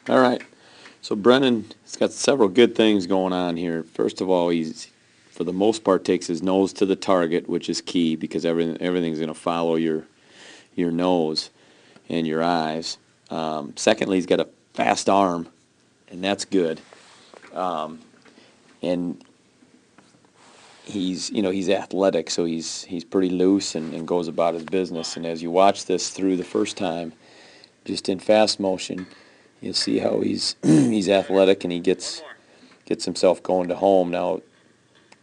All right. So Brennan's got several good things going on here. First of all, he's for the most part takes his nose to the target, which is key because everything's going to follow your nose and your eyes. Secondly, he's got a fast arm, and that's good. And he's athletic, so he's pretty loose and goes about his business. And as you watch this through the first time, just in fast motion, you'll see how he's he's athletic and he gets himself going to home. Now,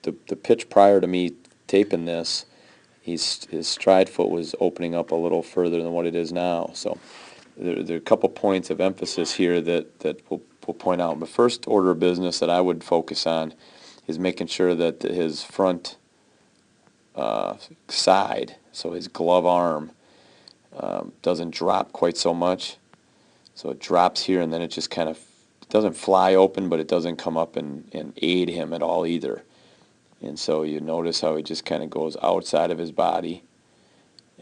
the pitch prior to me taping this, his stride foot was opening up a little further than what it is now. So there are a couple points of emphasis here that we'll point out. The first order of business that I would focus on is making sure that his front side, so his glove arm, doesn't drop quite so much. So it drops here, and then it just kind of it doesn't fly open, but it doesn't come up and aid him at all either. And so you notice how he just kind of goes outside of his body,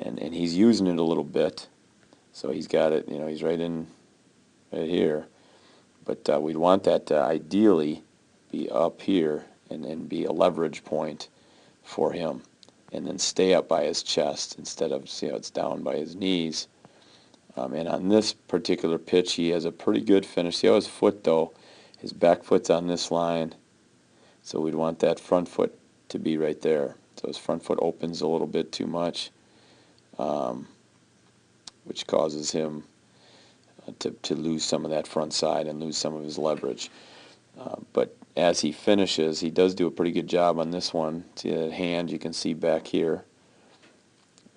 and he's using it a little bit. So he's got it, he's right here. But we'd want that to ideally be up here and be a leverage point for him, and then stay up by his chest instead of, it's down by his knees. And on this particular pitch, he has a pretty good finish. See how his foot, though, his back foot's on this line. So we'd want that front foot to be right there. So his front foot opens a little bit too much, which causes him to lose some of that front side and lose some of his leverage. But as he finishes, he does do a pretty good job on this one. See that hand you can see back here,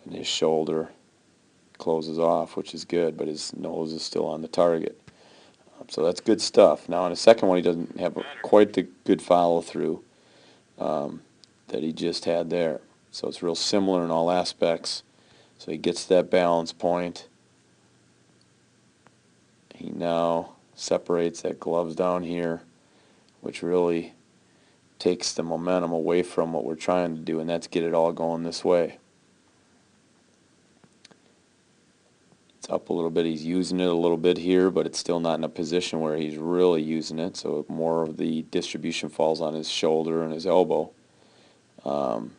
and his shoulder closes off, which is good, but his nose is still on the target. So that's good stuff. Now on the second one, he doesn't have quite the good follow-through that he just had there. So it's real similar in all aspects. So he gets that balance point. He now separates that gloves down here, which really takes the momentum away from what we're trying to do, and that's get it all going this way. It's up a little bit. He's using it a little bit here, but it's still not in a position where he's really using it, so more of the distribution falls on his shoulder and his elbow.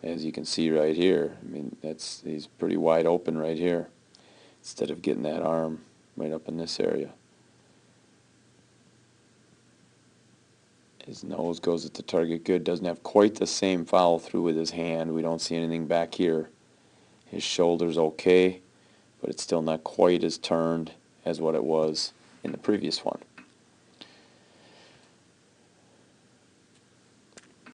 As you can see right here, I mean, he's pretty wide open right here instead of getting that arm right up in this area. His nose goes at the target good. Doesn't have quite the same follow through with his hand. We don't see anything back here. His shoulder's okay, but it's still not quite as turned as what it was in the previous one.